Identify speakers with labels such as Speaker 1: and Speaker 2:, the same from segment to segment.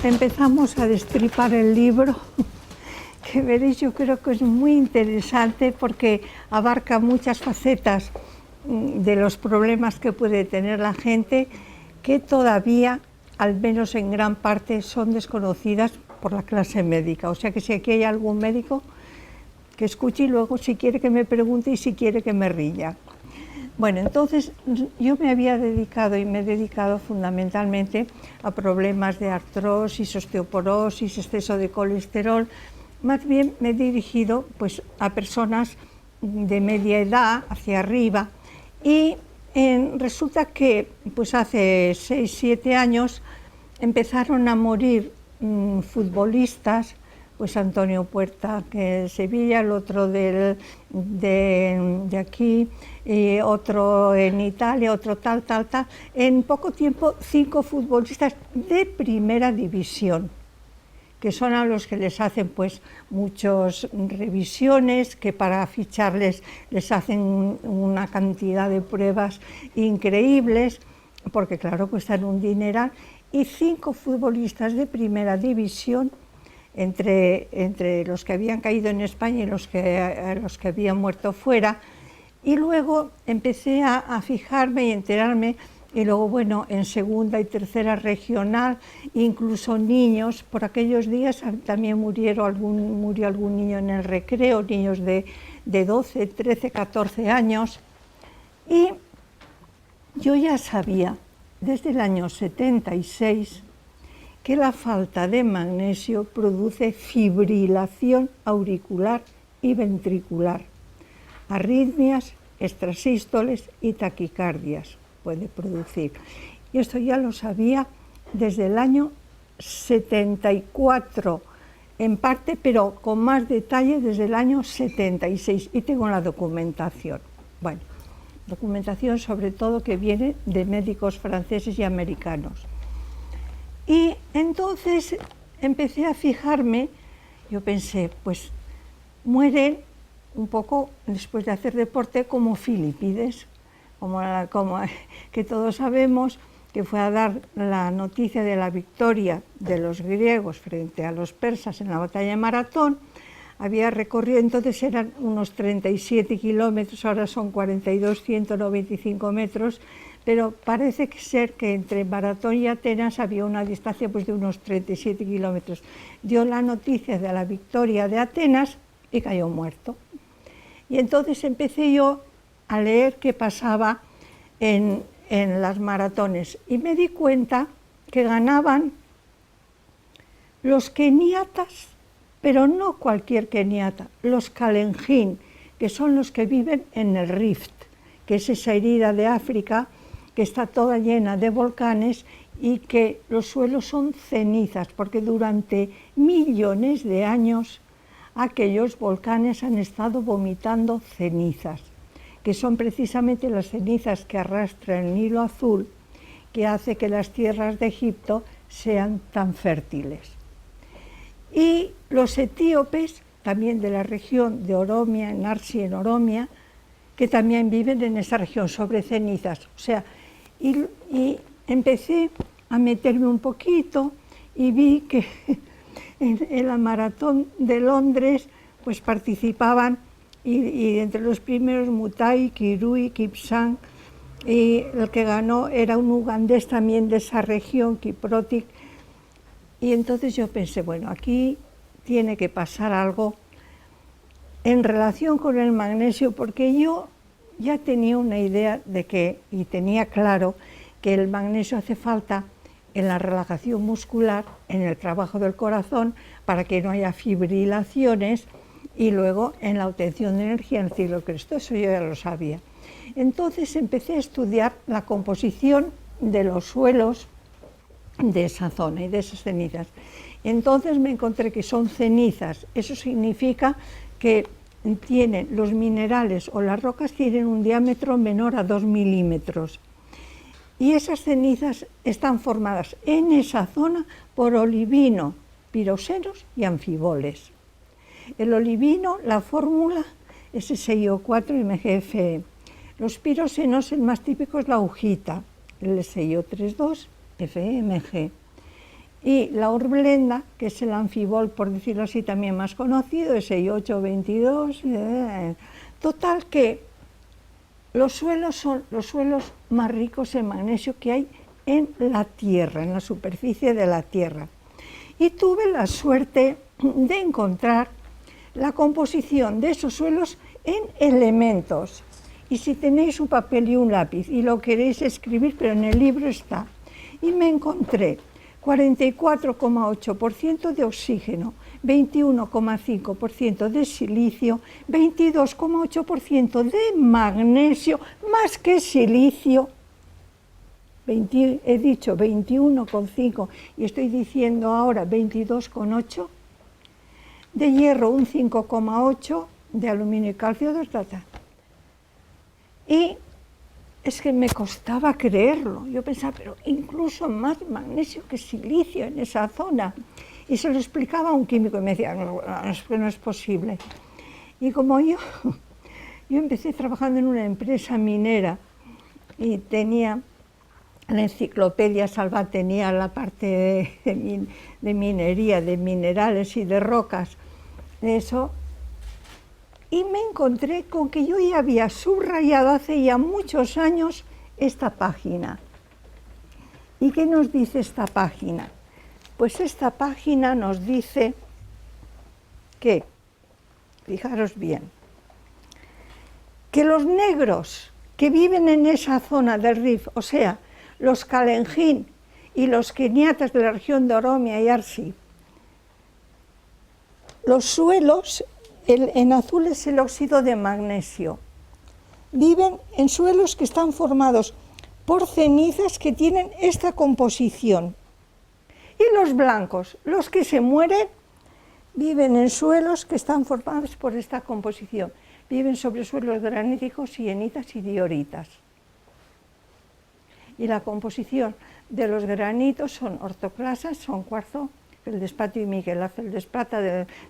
Speaker 1: empezamos a destripar el libro, que veréis, yo creo que es muy interesante porque abarca muchas facetas de los problemas que puede tener la gente, que todavía, al menos en gran parte, son desconocidas por la clase médica. O sea que si aquí hay algún médico, que escuche y luego si quiere que me pregunte y si quiere que me riña. Bueno, entonces yo me había dedicado y me he dedicado fundamentalmente a problemas de artrosis, osteoporosis, exceso de colesterol. Más bien me he dirigido pues, a personas de media edad hacia arriba y resulta que pues, hace 6 o 7 años empezaron a morir futbolistas, pues Antonio Puerta, que es Sevilla, el otro de aquí, y otro en Italia, otro tal. En poco tiempo, 5 futbolistas de primera división, que son a los que les hacen pues muchas revisiones, que para ficharles les hacen una cantidad de pruebas increíbles, porque claro, cuestan un dineral, y 5 futbolistas de primera división, entre los que habían caído en España y los que habían muerto fuera, y luego empecé a fijarme y enterarme, y luego, bueno, en segunda y tercera regional, incluso niños, por aquellos días también murió algún niño en el recreo, niños de 12, 13, 14 años, y yo ya sabía, desde el año 76, que la falta de magnesio produce fibrilación auricular y ventricular, arritmias, extrasístoles y taquicardias puede producir. Y esto ya lo sabía desde el año 74, en parte, pero con más detalle desde el año 76, y tengo la documentación. Bueno, documentación sobre todo que viene de médicos franceses y americanos. Y entonces empecé a fijarme, yo pensé, pues mueren un poco después de hacer deporte como Filipides, como que todos sabemos que fue a dar la noticia de la victoria de los griegos frente a los persas en la batalla de Maratón. Había recorrido, entonces eran unos 37 kilómetros, ahora son 42, 195 metros, pero parece ser que entre Maratón y Atenas había una distancia pues, de unos 37 kilómetros. Dio la noticia de la victoria de Atenas y cayó muerto. Y entonces empecé yo a leer qué pasaba en las maratones y me di cuenta que ganaban los keniatas, pero no cualquier keniata, los kalenjin, que son los que viven en el Rift, que es esa herida de África que está toda llena de volcanes y que los suelos son cenizas, porque durante millones de años aquellos volcanes han estado vomitando cenizas, que son precisamente las cenizas que arrastra el Nilo Azul, que hace que las tierras de Egipto sean tan fértiles. Y los etíopes, también de la región de Oromia, en Arsi, en Oromia, que también viven en esa región, sobre cenizas. O sea, y empecé a meterme un poquito y vi que en la maratón de Londres pues participaban y entre los primeros Mutai, Kirui, Kipsang, y el que ganó era un ugandés también de esa región, Kiprotic. Y entonces yo pensé, bueno, aquí tiene que pasar algo en relación con el magnesio, porque yo ya tenía una idea de que, y tenía claro, que el magnesio hace falta en la relajación muscular, en el trabajo del corazón, para que no haya fibrilaciones, y luego en la obtención de energía en el ciclo de Cristo. Eso yo ya lo sabía. Entonces empecé a estudiar la composición de los suelos de esa zona y de esas cenizas. Entonces me encontré que son cenizas, eso significa que los minerales o las rocas tienen un diámetro menor a 2 milímetros. Y esas cenizas están formadas en esa zona por olivino, piroxenos y anfiboles. El olivino, la fórmula es SiO4 y MgFe. Los piroxenos, el más típico es la agujita, el SiO32, FeMg. Y la horblenda, que es el anfibol, por decirlo así, también más conocido, es 6,822. Total que los suelos son los suelos más ricos en magnesio que hay en la Tierra, en la superficie de la Tierra. Y tuve la suerte de encontrar la composición de esos suelos en elementos. Y si tenéis un papel y un lápiz y lo queréis escribir, pero en el libro está. Y me encontré 44,8% de oxígeno, 21,5% de silicio, 22,8% de magnesio, más que silicio. He dicho 21,5 y estoy diciendo ahora 22,8. De hierro un 5,8, de aluminio y calcio 2 tazas. Y es que me costaba creerlo. Yo pensaba, pero incluso más magnesio que silicio en esa zona. Y se lo explicaba a un químico y me decía, no, es que no es posible. Y como yo empecé trabajando en una empresa minera y tenía la enciclopedia Salvat, tenía la parte de minería, de minerales y de rocas, de eso, y me encontré con que yo ya había subrayado hace ya muchos años esta página. ¿Y qué nos dice esta página? Pues esta página nos dice que, fijaros bien, que los negros que viven en esa zona del Rif, o sea, los Kalenjin y los keniatas de la región de Oromia y Arsi, los suelos, en azul es el óxido de magnesio, viven en suelos que están formados por cenizas que tienen esta composición. Y los blancos, los que se mueren, viven en suelos que están formados por esta composición. Viven sobre suelos graníticos, sienitas y dioritas. Y la composición de los granitos son ortoclasas, son cuarzo, feldespato y miguelazo. El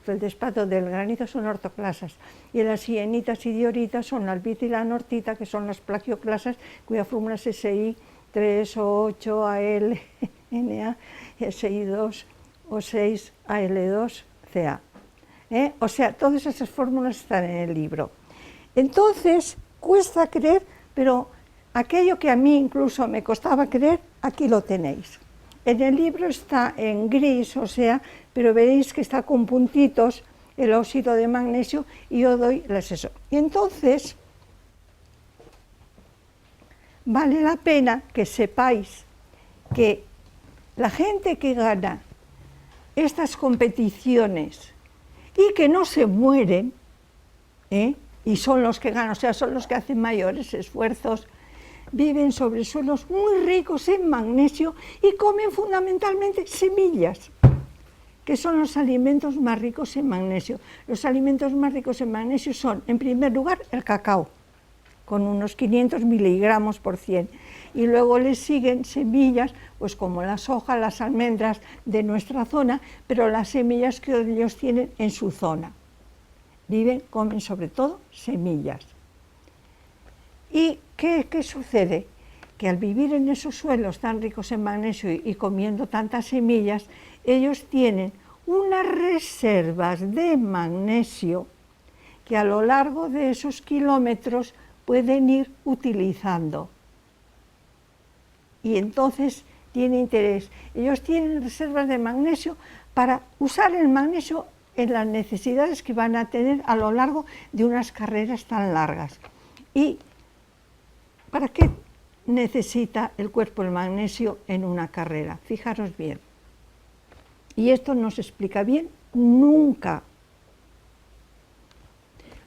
Speaker 1: feldespato del granito son ortoclasas. Y las sienitas y dioritas son la albita y la anortita, que son las plagioclasas, cuya fórmula es SI 3 o 8 AL, Na, SI2 o 6 AL2 Ca. O sea, todas esas fórmulas están en el libro. Entonces, cuesta creer, pero aquello que a mí incluso me costaba creer, aquí lo tenéis. En el libro está en gris, o sea, pero veréis que está con puntitos el óxido de magnesio y yo doy eso. Y entonces, vale la pena que sepáis que la gente que gana estas competiciones y que no se mueren, y son los que ganan, o sea, son los que hacen mayores esfuerzos, viven sobre suelos muy ricos en magnesio y comen fundamentalmente semillas, que son los alimentos más ricos en magnesio. Los alimentos más ricos en magnesio son, en primer lugar, el cacao, con unos 500 miligramos por 100. Y luego les siguen semillas, pues como la soja, las almendras de nuestra zona, pero las semillas que ellos tienen en su zona. Comen sobre todo semillas. ¿Y qué sucede? Que al vivir en esos suelos tan ricos en magnesio y comiendo tantas semillas, ellos tienen unas reservas de magnesio que a lo largo de esos kilómetros pueden ir utilizando. Y entonces tiene interés. Ellos tienen reservas de magnesio para usar el magnesio en las necesidades que van a tener a lo largo de unas carreras tan largas. ¿Y para qué necesita el cuerpo el magnesio en una carrera? Fijaros bien. Y esto no se explica bien nunca.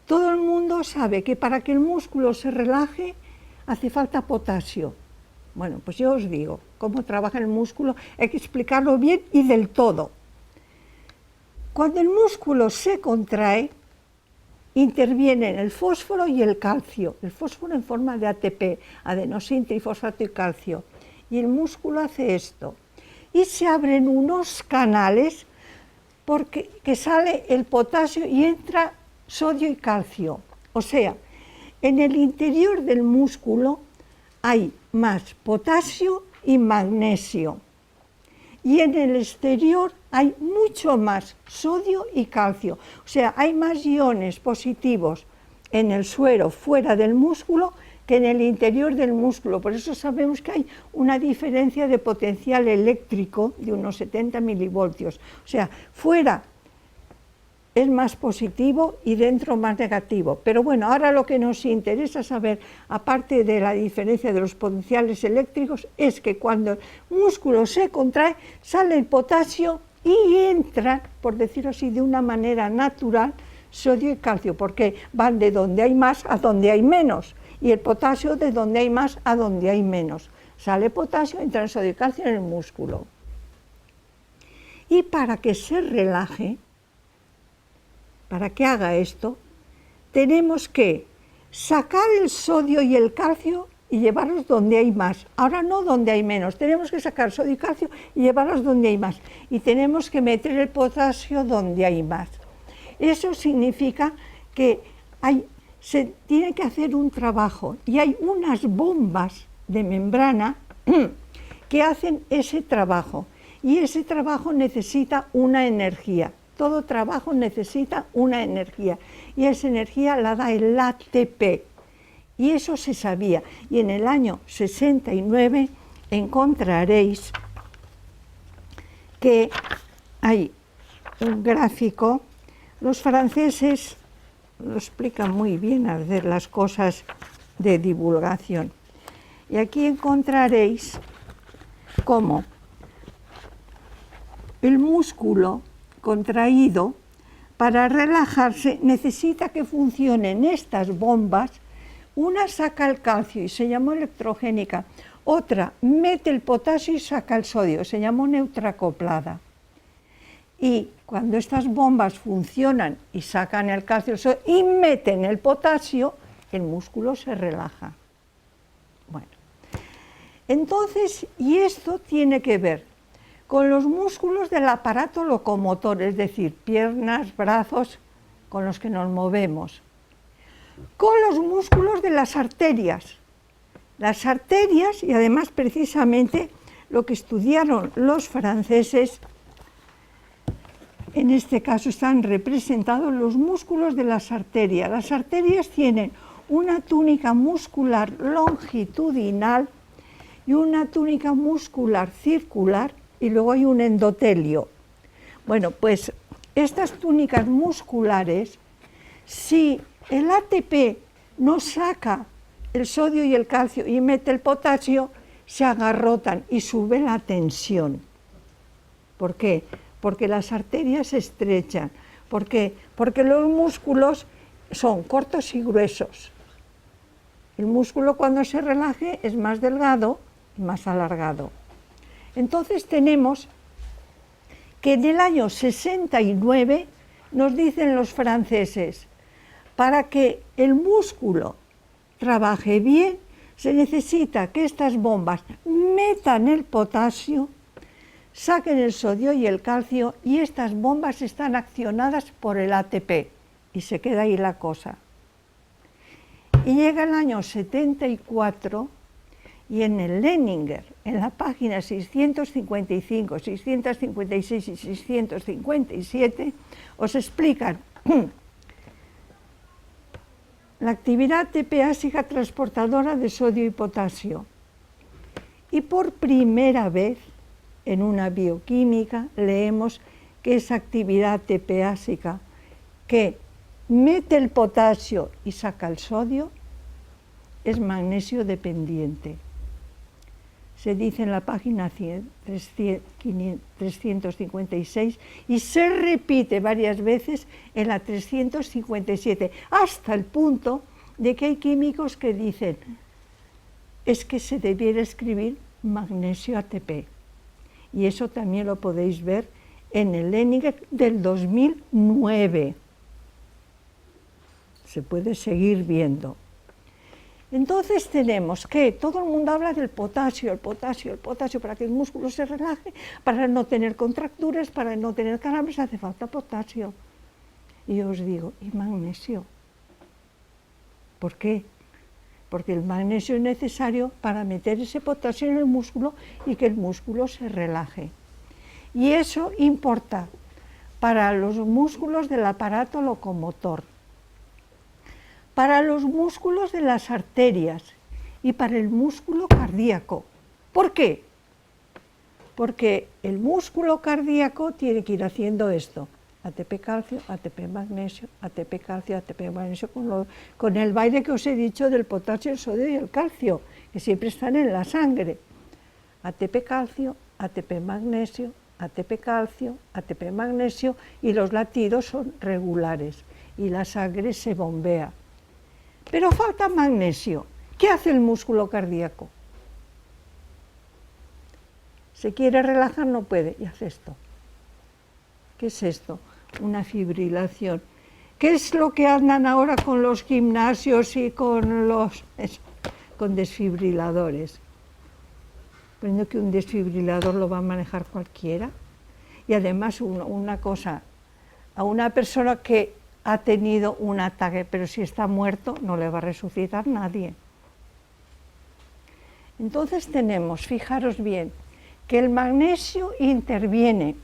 Speaker 1: Todo el mundo sabe que para que el músculo se relaje hace falta potasio. Bueno, pues yo os digo, cómo trabaja el músculo, hay que explicarlo bien y del todo. Cuando el músculo se contrae, intervienen el fósforo y el calcio. El fósforo en forma de ATP, adenosín, trifosfato y calcio. Y el músculo hace esto. Y se abren unos canales que sale el potasio y entra sodio y calcio. O sea, en el interior del músculo hay más potasio y magnesio. y en el exterior hay mucho más sodio y calcio. O sea, hay más iones positivos en el suero fuera del músculo que en el interior del músculo. Por eso sabemos que hay una diferencia de potencial eléctrico de unos 70 milivoltios. O sea, fuera es más positivo y dentro más negativo. Pero bueno, ahora lo que nos interesa saber, aparte de la diferencia de los potenciales eléctricos, es que cuando el músculo se contrae, sale el potasio y entra, por decirlo así, de una manera natural, sodio y calcio, porque van de donde hay más a donde hay menos, y el potasio de donde hay más a donde hay menos. Sale potasio, entra el sodio y calcio en el músculo. Y para que se relaje, para que haga esto, tenemos que sacar el sodio y el calcio y llevarlos donde hay más. Ahora no donde hay menos, tenemos que sacar sodio y calcio y llevarlos donde hay más. Y tenemos que meter el potasio donde hay más. Eso significa que se tiene que hacer un trabajo y hay unas bombas de membrana que hacen ese trabajo. Y ese trabajo necesita una energía. Todo trabajo necesita una energía y esa energía la da el ATP. Y eso se sabía. Y en el año 69 encontraréis que hay un gráfico. Los franceses lo explican muy bien al hacer las cosas de divulgación. Y aquí encontraréis cómo el músculo contraído, para relajarse, necesita que funcionen estas bombas. Una saca el calcio y se llamó electrogénica, otra mete el potasio y saca el sodio, se llamó neutroacoplada. Y cuando estas bombas funcionan y sacan el calcio y meten el potasio, el músculo se relaja. Bueno, entonces, y esto tiene que ver con los músculos del aparato locomotor, es decir, piernas, brazos, con los que nos movemos, con los músculos de las arterias. Las arterias, y además precisamente lo que estudiaron los franceses, en este caso están representados los músculos de las arterias. Las arterias tienen una túnica muscular longitudinal y una túnica muscular circular, y luego hay un endotelio. Bueno, pues estas túnicas musculares, si el ATP no saca el sodio y el calcio y mete el potasio, se agarrotan y sube la tensión. ¿Por qué? Porque las arterias se estrechan. ¿Por qué? Porque los músculos son cortos y gruesos. El músculo cuando se relaje es más delgado y más alargado. Entonces tenemos que en el año 69 nos dicen los franceses, para que el músculo trabaje bien, se necesita que estas bombas metan el potasio, saquen el sodio y el calcio, y estas bombas están accionadas por el ATP, y se queda ahí la cosa. Y llega el año 74, y en el Leninger, en la página 655, 656 y 657, os explican la actividad ATPásica transportadora de sodio y potasio. Y por primera vez en una bioquímica leemos que esa actividad ATPásica que mete el potasio y saca el sodio es magnesio dependiente. Se dice en la página 356 y se repite varias veces en la 357, hasta el punto de que hay químicos que dicen es que se debiera escribir magnesio ATP. Y eso también lo podéis ver en el Leninger del 2009. Se puede seguir viendo. Entonces tenemos que todo el mundo habla del potasio, el potasio, el potasio, para que el músculo se relaje, para no tener contracturas, para no tener calambres, hace falta potasio. Y yo os digo, ¿y magnesio? ¿Por qué? Porque el magnesio es necesario para meter ese potasio en el músculo y que el músculo se relaje. Y eso importa para los músculos del aparato locomotor, para los músculos de las arterias y para el músculo cardíaco. ¿Por qué? Porque el músculo cardíaco tiene que ir haciendo esto: ATP calcio, ATP magnesio, ATP calcio, ATP magnesio, con el baile que os he dicho del potasio, el sodio y el calcio, que siempre están en la sangre. ATP calcio, ATP magnesio, ATP calcio, ATP magnesio, y los latidos son regulares y la sangre se bombea. Pero falta magnesio. ¿Qué hace el músculo cardíaco? Se quiere relajar, no puede, y hace esto. ¿Qué es esto? Una fibrilación. ¿Qué es lo que andan ahora con los gimnasios y con desfibriladores? Creyendo que un desfibrilador lo va a manejar cualquiera. Y además una cosa, a una persona que ha tenido un ataque, pero si está muerto, no le va a resucitar nadie. Entonces tenemos, fijaros bien, que el magnesio interviene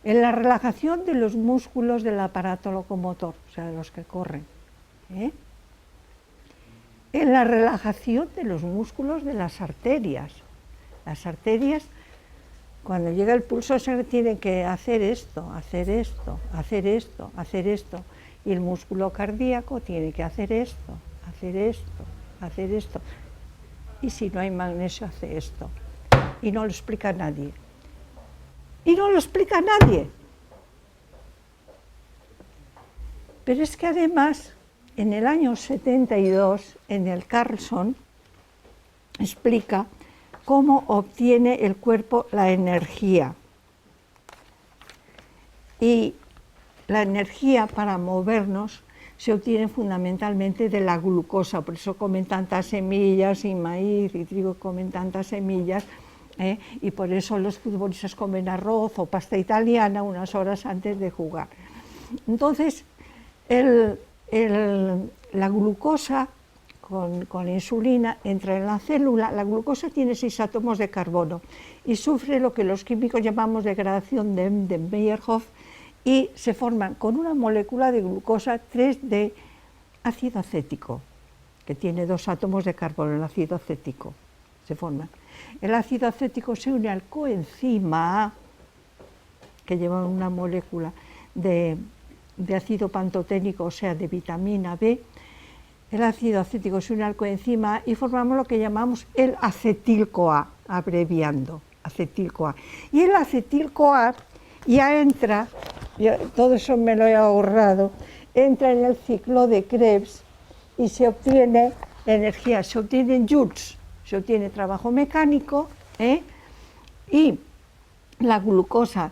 Speaker 1: en la relajación de los músculos del aparato locomotor, o sea, de los que corren, en la relajación de los músculos de las arterias. Las arterias, cuando llega el pulso de sangre, tienen que hacer esto, hacer esto, hacer esto, hacer esto, y el músculo cardíaco tiene que hacer esto, hacer esto, hacer esto, y si no hay magnesio hace esto, y no lo explica nadie. Y no lo explica nadie. Pero es que además, en el año 72, en el Carlson, explica cómo obtiene el cuerpo la energía. Y la energía para movernos se obtiene fundamentalmente de la glucosa, por eso comen tantas semillas, y maíz y trigo comen tantas semillas, y por eso los futbolistas comen arroz o pasta italiana unas horas antes de jugar. Entonces, la glucosa con la insulina entra en la célula. La glucosa tiene 6 átomos de carbono y sufre lo que los químicos llamamos degradación de Meyerhof, y se forman con una molécula de glucosa 3 de ácido acético, que tiene 2 átomos de carbono, el ácido acético. Se forman. El ácido acético se une al coenzima A, que lleva una molécula de ácido pantoténico, o sea, de vitamina B. El ácido acético se une al coenzima A y formamos lo que llamamos el acetil-CoA, abreviando, acetil-CoA. Y el acetil-CoA ya entra, todo eso me lo he ahorrado, entra en el ciclo de Krebs y se obtiene energía, se obtiene en joules, se obtiene trabajo mecánico, y la glucosa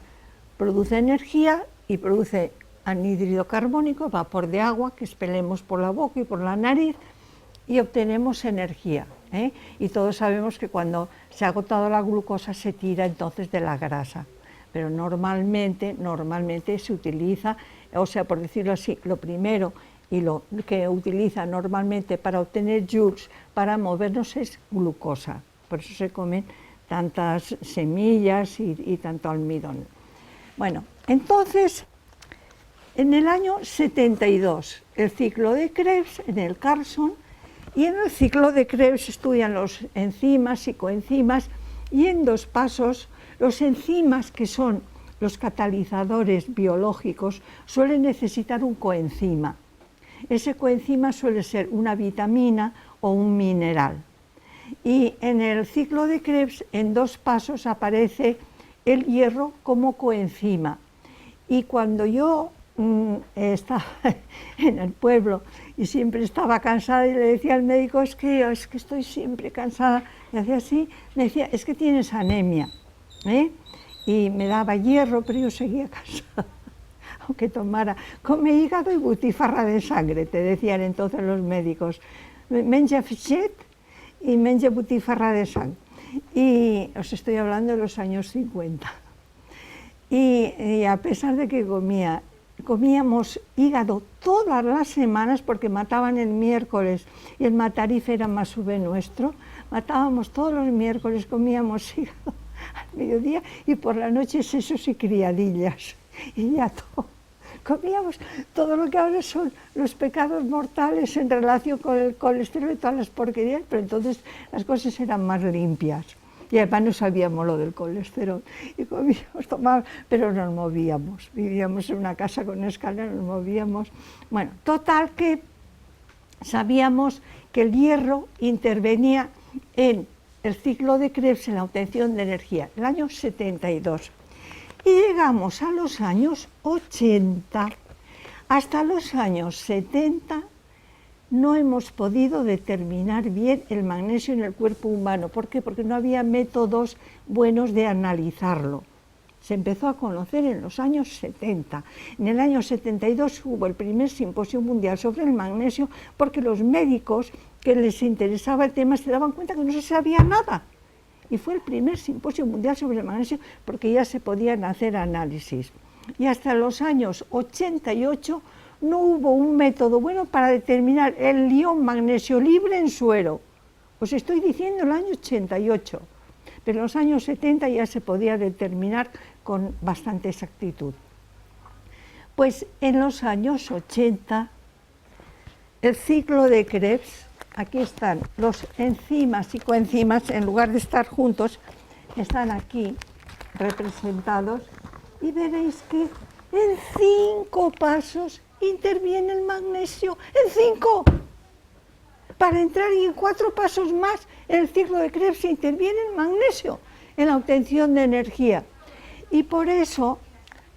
Speaker 1: produce energía y produce anhídrido carbónico, vapor de agua que expelemos por la boca y por la nariz, y obtenemos energía. Y todos sabemos que cuando se ha agotado la glucosa se tira entonces de la grasa, pero normalmente se utiliza, o sea, por decirlo así, lo primero y lo que utiliza normalmente para obtener joules, para movernos, es glucosa. Por eso se comen tantas semillas y tanto almidón. Bueno, entonces, en el año 72, el ciclo de Krebs en el Carlson, y en el ciclo de Krebs estudian los enzimas y coenzimas, y en 2 pasos, los enzimas, que son los catalizadores biológicos, suelen necesitar un coenzima. Ese coenzima suele ser una vitamina o un mineral. Y en el ciclo de Krebs, en 2 pasos, aparece el hierro como coenzima. Y cuando yo estaba en el pueblo y siempre estaba cansada y le decía al médico, es que estoy siempre cansada, y hacía así, me decía, es que tienes anemia, y me daba hierro, pero yo seguía cansada, aunque tomara, come hígado y butifarra de sangre, te decían entonces los médicos, menja fichet y menja butifarra de sangre. Y os estoy hablando de los años 50. Y a pesar de que comíamos hígado todas las semanas, porque mataban el miércoles y el matarife era más nuestro, matábamos todos los miércoles, comíamos hígado, al mediodía y por la noche sesos y criadillas. Y ya todo. Comíamos todo lo que ahora son los pecados mortales en relación con el colesterol y todas las porquerías, pero entonces las cosas eran más limpias. Y además no sabíamos lo del colesterol. Y comíamos, tomábamos, pero nos movíamos. Vivíamos en una casa con escalera, nos movíamos. Bueno, total que sabíamos que el hierro intervenía en el ciclo de Krebs en la obtención de energía, el año 72. Y llegamos a los años 80. Hasta los años 70 no hemos podido determinar bien el magnesio en el cuerpo humano. ¿Por qué? Porque no había métodos buenos de analizarlo. Se empezó a conocer en los años 70. En el año 72 hubo el primer simposio mundial sobre el magnesio porque los médicos que les interesaba el tema se daban cuenta que no se sabía nada. Y fue el primer simposio mundial sobre el magnesio porque ya se podían hacer análisis. Y hasta los años 88 no hubo un método bueno para determinar el ion magnesio libre en suero. Os estoy diciendo el año 88, pero en los años 70 ya se podía determinar con bastante exactitud. Pues en los años 80, el ciclo de Krebs, aquí están los enzimas y coenzimas, en lugar de estar juntos, están aquí representados y veréis que en 5 pasos interviene el magnesio, en 5. Para entrar y en 4 pasos más en el ciclo de Krebs interviene el magnesio en la obtención de energía. Y por eso,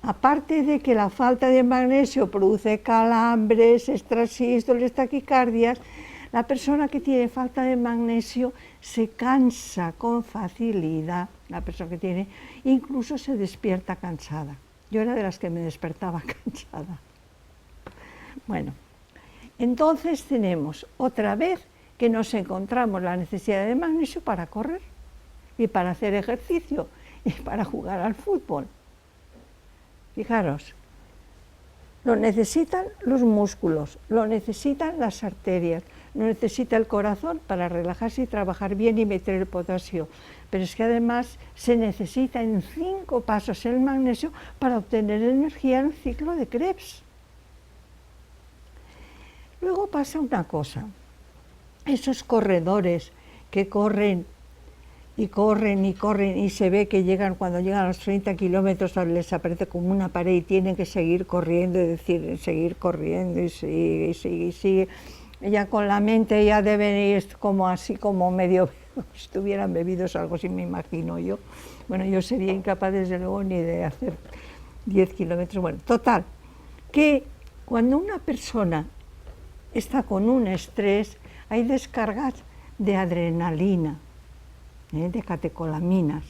Speaker 1: aparte de que la falta de magnesio produce calambres, extrasístoles, taquicardias, la persona que tiene falta de magnesio se cansa con facilidad, la persona que tiene, incluso se despierta cansada. Yo era de las que me despertaba cansada. Bueno, entonces tenemos otra vez que nos encontramos la necesidad de magnesio para correr y para hacer ejercicio y para jugar al fútbol. Fijaros, lo necesitan los músculos, lo necesitan las arterias, lo necesita el corazón para relajarse y trabajar bien y meter el potasio. Pero es que además se necesita en 5 pasos el magnesio para obtener energía en el ciclo de Krebs. Luego pasa una cosa, esos corredores que corren y corren y corren y se ve que cuando llegan a los 30 kilómetros les aparece como una pared y tienen que seguir corriendo, es decir, seguir corriendo y sigue, y sigue, y sigue. Ya con la mente ya deben ir como así, como medio, si estuvieran bebidos algo así me imagino yo. Bueno, yo sería incapaz desde luego ni de hacer 10 kilómetros. Bueno, total, que cuando una persona está con un estrés, hay descargas de adrenalina, de catecolaminas.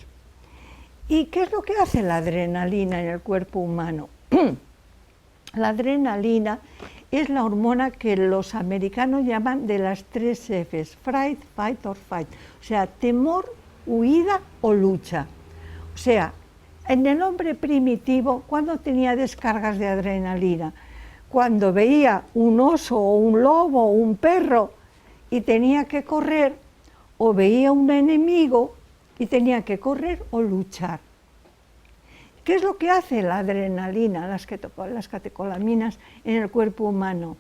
Speaker 1: ¿Y qué es lo que hace la adrenalina en el cuerpo humano? La adrenalina es la hormona que los americanos llaman de las 3 Fs, fright, fight or fight, o sea, temor, huida o lucha. O sea, en el hombre primitivo, ¿cuándo tenía descargas de adrenalina? Cuando veía un oso o un lobo o un perro y tenía que correr, o veía un enemigo y tenía que correr o luchar. ¿Qué es lo que hace la adrenalina, las catecolaminas en el cuerpo humano?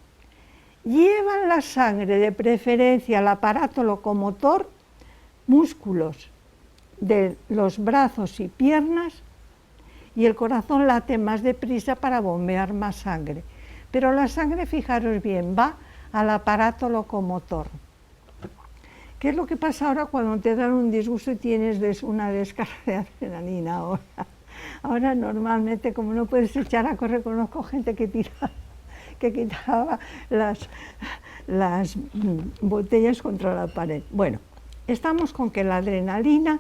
Speaker 1: Llevan la sangre, de preferencia al aparato locomotor, músculos de los brazos y piernas, y el corazón late más deprisa para bombear más sangre. Pero la sangre, fijaros bien, va al aparato locomotor. ¿Qué es lo que pasa ahora cuando te dan un disgusto y tienes una descarga de adrenalina ahora? Ahora normalmente, como no puedes echar a correr, conozco gente que quitaba las botellas contra la pared. Bueno, estamos con que la adrenalina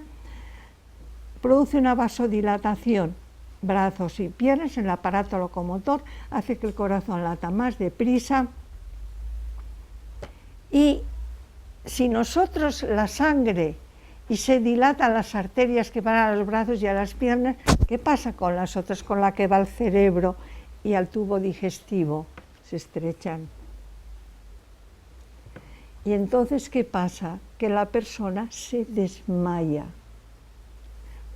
Speaker 1: produce una vasodilatación, brazos y piernas en el aparato locomotor, hace que el corazón lata más deprisa. Y si nosotros la sangre y se dilatan las arterias que van a los brazos y a las piernas, ¿qué pasa con las otras, con la que va al cerebro y al tubo digestivo? Se estrechan. Y entonces, ¿qué pasa? Que la persona se desmaya.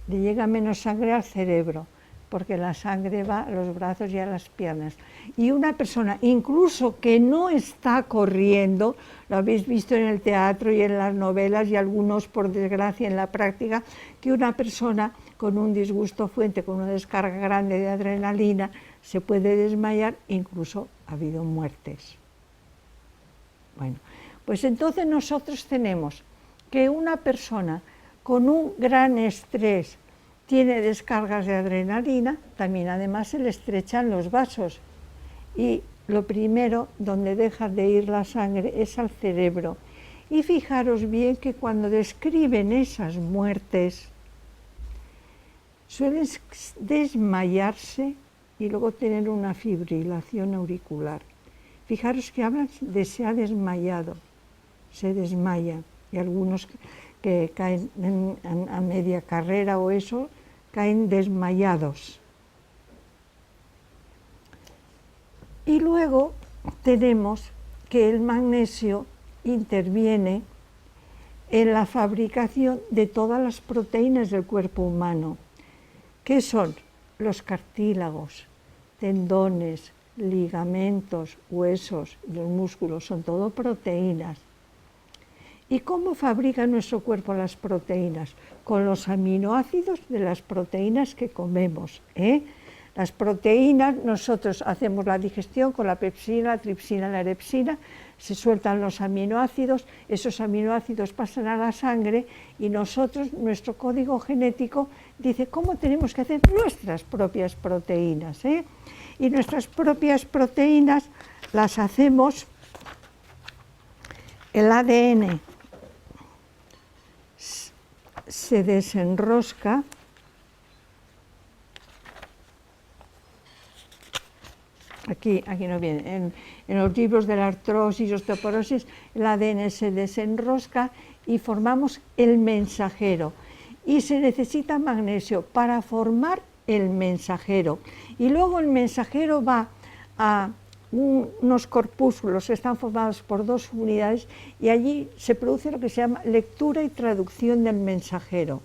Speaker 1: le llega menos sangre al cerebro, porque la sangre va a los brazos y a las piernas. Y una persona, incluso que no está corriendo, lo habéis visto en el teatro y en las novelas y algunos, por desgracia, en la práctica, que una persona con un disgusto fuerte, con una descarga grande de adrenalina, se puede desmayar, incluso ha habido muertes. Bueno, pues entonces nosotros tenemos que una persona con un gran estrés tiene descargas de adrenalina, también además se le estrechan los vasos y lo primero donde deja de ir la sangre es al cerebro. Y fijaros bien que cuando describen esas muertes suelen desmayarse y luego tener una fibrilación auricular. Fijaros que hablan de se ha desmayado, se desmaya, y algunos que caen a media carrera o eso, caen desmayados. Y luego tenemos que el magnesio interviene en la fabricación de todas las proteínas del cuerpo humano, que son los cartílagos, tendones, ligamentos, huesos, los músculos, son todo proteínas. ¿Y cómo fabrica nuestro cuerpo las proteínas? Con los aminoácidos de las proteínas que comemos. Las proteínas, nosotros hacemos la digestión con la pepsina, la tripsina, la erepsina, se sueltan los aminoácidos, esos aminoácidos pasan a la sangre y nosotros, nuestro código genético dice cómo tenemos que hacer nuestras propias proteínas. Y nuestras propias proteínas las hacemos, el ADN se desenrosca aquí no viene, en los libros de la artrosis y osteoporosis, el ADN se desenrosca y formamos el mensajero. Y se necesita magnesio para formar el mensajero. Y luego el mensajero va a unos corpúsculos que están formados por dos unidades y allí se produce lo que se llama lectura y traducción del mensajero.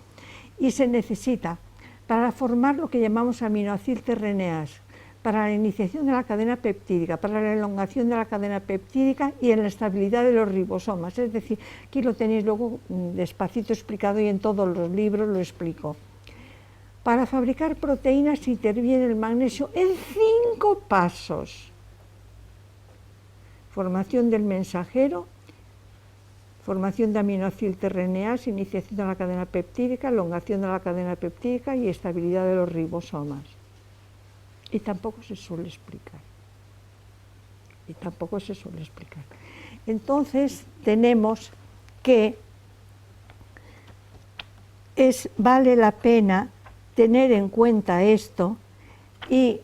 Speaker 1: Y se necesita para formar lo que llamamos aminoacilterreneas, para la iniciación de la cadena peptídica, para la elongación de la cadena peptídica y en la estabilidad de los ribosomas. Es decir, aquí lo tenéis luego despacito explicado y en todos los libros lo explico. Para fabricar proteínas interviene el magnesio en 5 pasos. Formación del mensajero, formación de aminoacilterreneas, iniciación de la cadena peptídica, elongación de la cadena peptídica y estabilidad de los ribosomas. Y tampoco se suele explicar. Entonces tenemos que vale la pena tener en cuenta esto y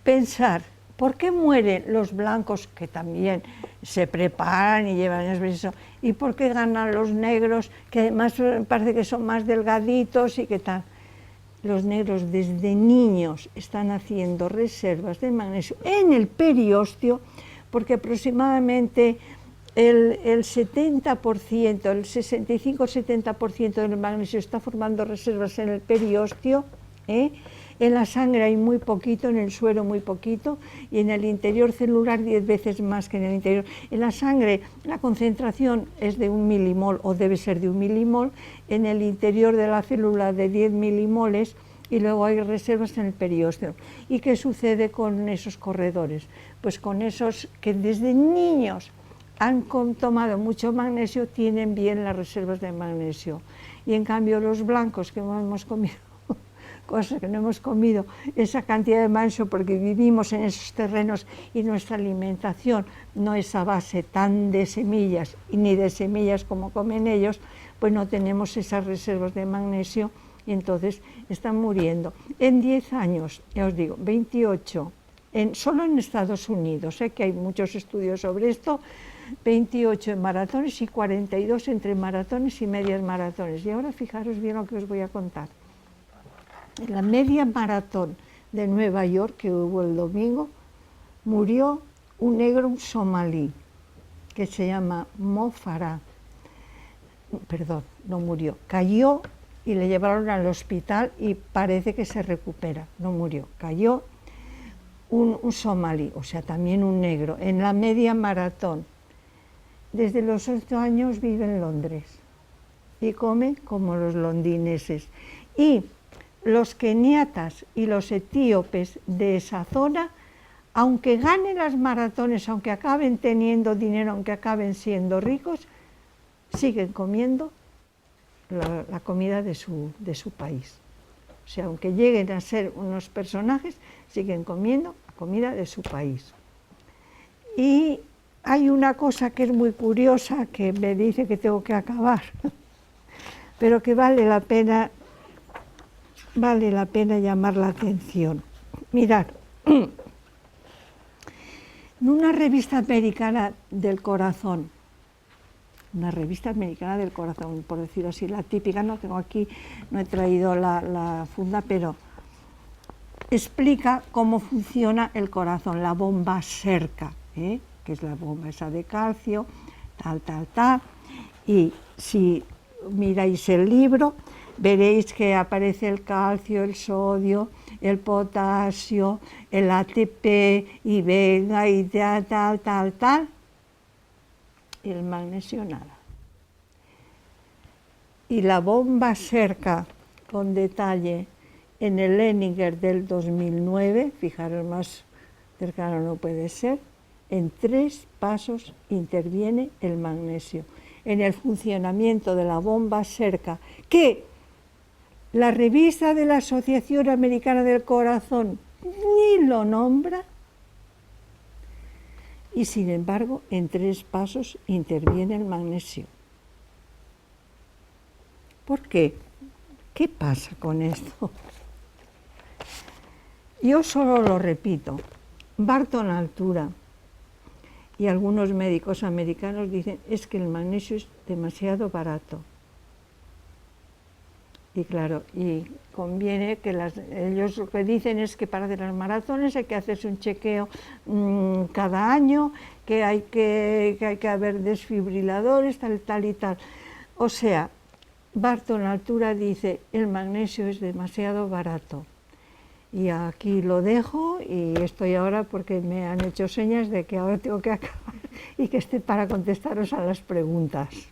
Speaker 1: pensar, ¿por qué mueren los blancos que también se preparan y llevan eso? ¿Y por qué ganan los negros que además parece que son más delgaditos y qué tal? Los negros desde niños están haciendo reservas de magnesio en el periósteo, porque aproximadamente el 70%, el 65-70% del magnesio está formando reservas en el periósteo. En la sangre hay muy poquito, en el suero muy poquito, y en el interior celular 10 veces más que en el interior. En la sangre la concentración es de 1 milimol, o debe ser de 1 milimol, en el interior de la célula de 10 milimoles, y luego hay reservas en el periósteo. ¿Y qué sucede con esos corredores? Pues con esos que desde niños han tomado mucho magnesio, tienen bien las reservas de magnesio. Y en cambio los blancos que hemos comido cosas que no hemos comido esa cantidad de magnesio porque vivimos en esos terrenos y nuestra alimentación no es a base tan de semillas ni de semillas como comen ellos, pues no tenemos esas reservas de magnesio y entonces están muriendo. En 10 años, ya os digo, 28, solo en Estados Unidos, que hay muchos estudios sobre esto, 28 en maratones y 42 entre maratones y medias maratones. Y ahora fijaros bien lo que os voy a contar. En la media maratón de Nueva York, que hubo el domingo, murió un negro, un somalí, que se llama Mo Farah. Perdón, no murió, cayó y le llevaron al hospital y parece que se recupera, no murió, cayó un somalí, o sea, también un negro, en la media maratón. Desde los 8 años vive en Londres y come como los londineses. Y los keniatas y los etíopes de esa zona, aunque ganen las maratones, aunque acaben teniendo dinero, aunque acaben siendo ricos, siguen comiendo la comida de su país. O sea, aunque lleguen a ser unos personajes, siguen comiendo la comida de su país. Y hay una cosa que es muy curiosa, que me dice que tengo que acabar, pero que vale la pena llamar la atención. Mirad, en una revista americana del corazón, por decirlo así, la típica, no tengo aquí, no he traído la funda, pero explica cómo funciona el corazón, la bomba Serca, que es la bomba esa de calcio, tal, y si miráis el libro, veréis que aparece el calcio, el sodio, el potasio, el ATP, y venga, y tal, y el magnesio nada. Y la bomba Serca, con detalle, en el Leninger del 2009, fijaros, más cercano no puede ser, en 3 pasos interviene el magnesio en el funcionamiento de la bomba Serca, que la revista de la Asociación Americana del Corazón ni lo nombra, y sin embargo en 3 pasos interviene el magnesio. ¿Por qué? ¿Qué pasa con esto? Yo solo lo repito. Barton Altura y algunos médicos americanos dicen es que el magnesio es demasiado barato. Y claro, y conviene que ellos lo que dicen es que para hacer las maratones hay que hacerse un chequeo cada año, que hay que haber desfibriladores, tal y tal. O sea, Barton Altura dice el magnesio es demasiado barato. Y aquí lo dejo y estoy ahora porque me han hecho señas de que ahora tengo que acabar y que esté para contestaros a las preguntas.